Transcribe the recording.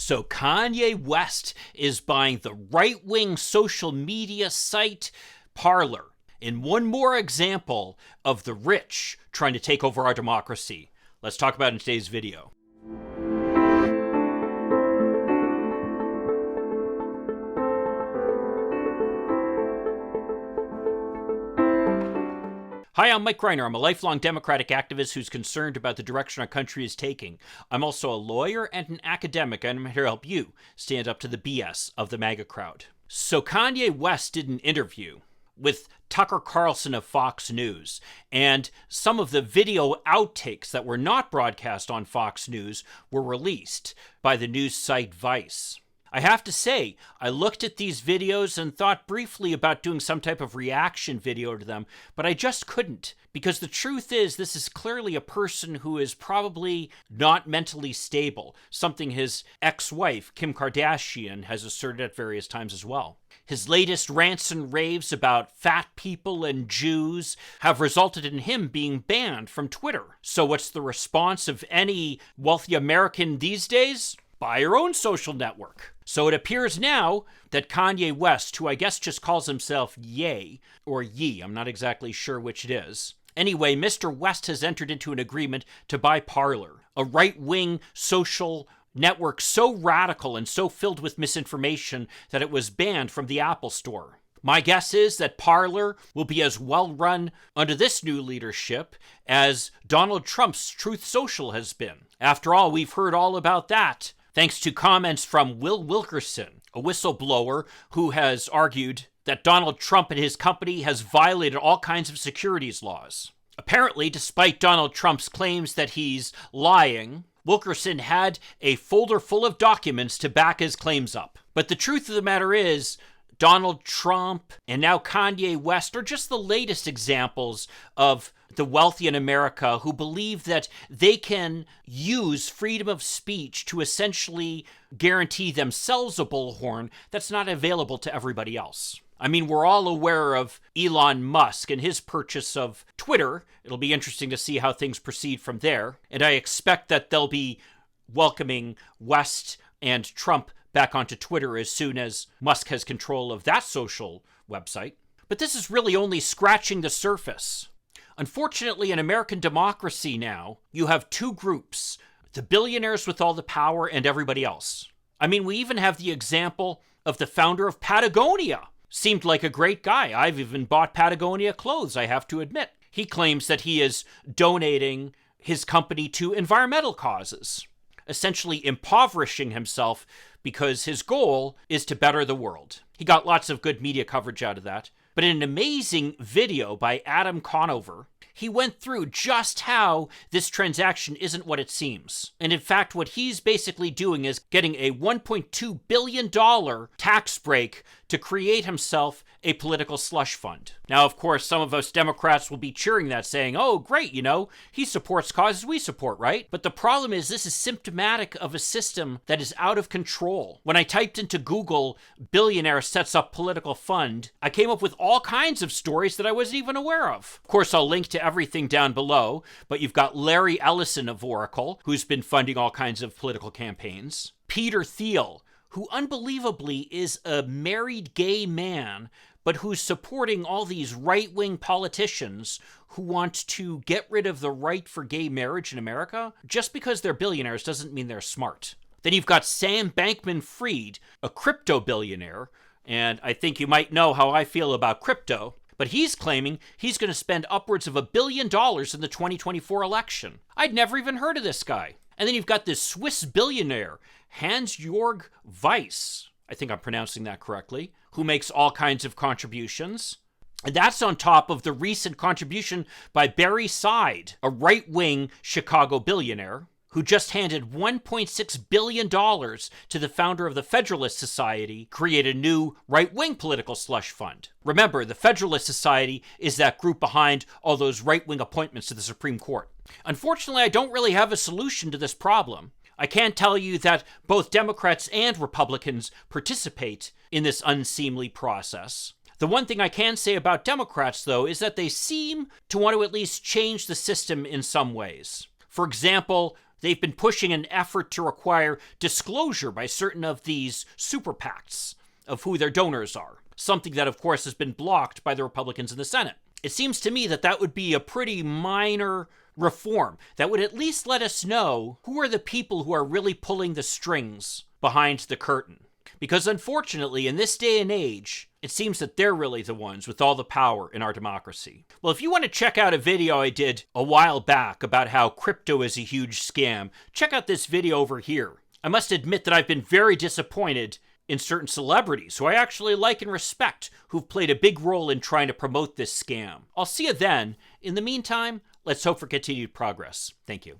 So Kanye West is buying the right-wing social media site Parler. In one more example of the rich trying to take over our democracy. Let's talk about it in today's video. Hi, I'm Mike Reiner. I'm a lifelong Democratic activist who's concerned about the direction our country is taking. I'm also a lawyer and an academic, and I'm here to help you stand up to the BS of the MAGA crowd. So Kanye West did an interview with Tucker Carlson of Fox News, and some of the video outtakes that were not broadcast on Fox News were released by the news site Vice. I have to say, I looked at these videos and thought briefly about doing some type of reaction video to them, but I just couldn't, because the truth is this is clearly a person who is probably not mentally stable, something his ex-wife, Kim Kardashian, has asserted at various times as well. His latest rants and raves about fat people and Jews have resulted in him being banned from Twitter. So what's the response of any wealthy American these days? Buy your own social network. So it appears now that Kanye West, who I guess just calls himself Ye, or Yee, I'm not exactly sure which it is. Anyway, Mr. West has entered into an agreement to buy Parler, a right-wing social network so radical and so filled with misinformation that it was banned from the Apple Store. My guess is that Parler will be as well run under this new leadership as Donald Trump's Truth Social has been. After all, we've heard all about that, thanks to comments from Will Wilkerson, a whistleblower who has argued that Donald Trump and his company has violated all kinds of securities laws. Apparently, despite Donald Trump's claims that he's lying, Wilkerson had a folder full of documents to back his claims up. But the truth of the matter is, Donald Trump and now Kanye West are just the latest examples of the wealthy in America who believe that they can use freedom of speech to essentially guarantee themselves a bullhorn that's not available to everybody else. I mean, we're all aware of Elon Musk and his purchase of Twitter. It'll be interesting to see how things proceed from there. And I expect that they'll be welcoming West and Trump back onto Twitter as soon as Musk has control of that social website. But this is really only scratching the surface. Unfortunately, in American democracy now, you have two groups, the billionaires with all the power and everybody else. I mean, we even have the example of the founder of Patagonia. Seemed like a great guy. I've even bought Patagonia clothes, I have to admit. He claims that he is donating his company to environmental causes, essentially impoverishing himself because his goal is to better the world. He got lots of good media coverage out of that. But in an amazing video by Adam Conover, he went through just how this transaction isn't what it seems. And in fact, what he's basically doing is getting a $1.2 billion tax break to create himself a political slush fund. Now, of course, some of us Democrats will be cheering that, saying, oh, great, he supports causes we support, right? But the problem is this is symptomatic of a system that is out of control. When I typed into Google, billionaire sets up political fund, I came up with all kinds of stories that I wasn't even aware of. Of course, I'll link to everything down below, but you've got Larry Ellison of Oracle, who's been funding all kinds of political campaigns. Peter Thiel, who unbelievably is a married gay man, but who's supporting all these right-wing politicians who want to get rid of the right for gay marriage in America. Just because they're billionaires doesn't mean they're smart. Then you've got Sam Bankman-Fried, a crypto billionaire, and I think you might know how I feel about crypto, but he's claiming he's going to spend upwards of $1 billion in the 2024 election. I'd never even heard of this guy. And then you've got this Swiss billionaire, Hans-Jörg Weiss, I think I'm pronouncing that correctly, who makes all kinds of contributions. And that's on top of the recent contribution by Barry Seid, a right-wing Chicago billionaire, who just handed $1.6 billion to the founder of the Federalist Society, create a new right-wing political slush fund. Remember, the Federalist Society is that group behind all those right-wing appointments to the Supreme Court. Unfortunately, I don't really have a solution to this problem. I can tell you that both Democrats and Republicans participate in this unseemly process. The one thing I can say about Democrats, though, is that they seem to want to at least change the system in some ways. For example, they've been pushing an effort to require disclosure by certain of these super PACs of who their donors are, something that, of course, has been blocked by the Republicans in the Senate. It seems to me that that would be a pretty minor reform that would at least let us know who are the people who are really pulling the strings behind the curtain. Because unfortunately, in this day and age, it seems that they're really the ones with all the power in our democracy. Well, if you want to check out a video I did a while back about how crypto is a huge scam, check out this video over here. I must admit that I've been very disappointed in certain celebrities who I actually like and respect who've played a big role in trying to promote this scam. I'll see you then. In the meantime, let's hope for continued progress. Thank you.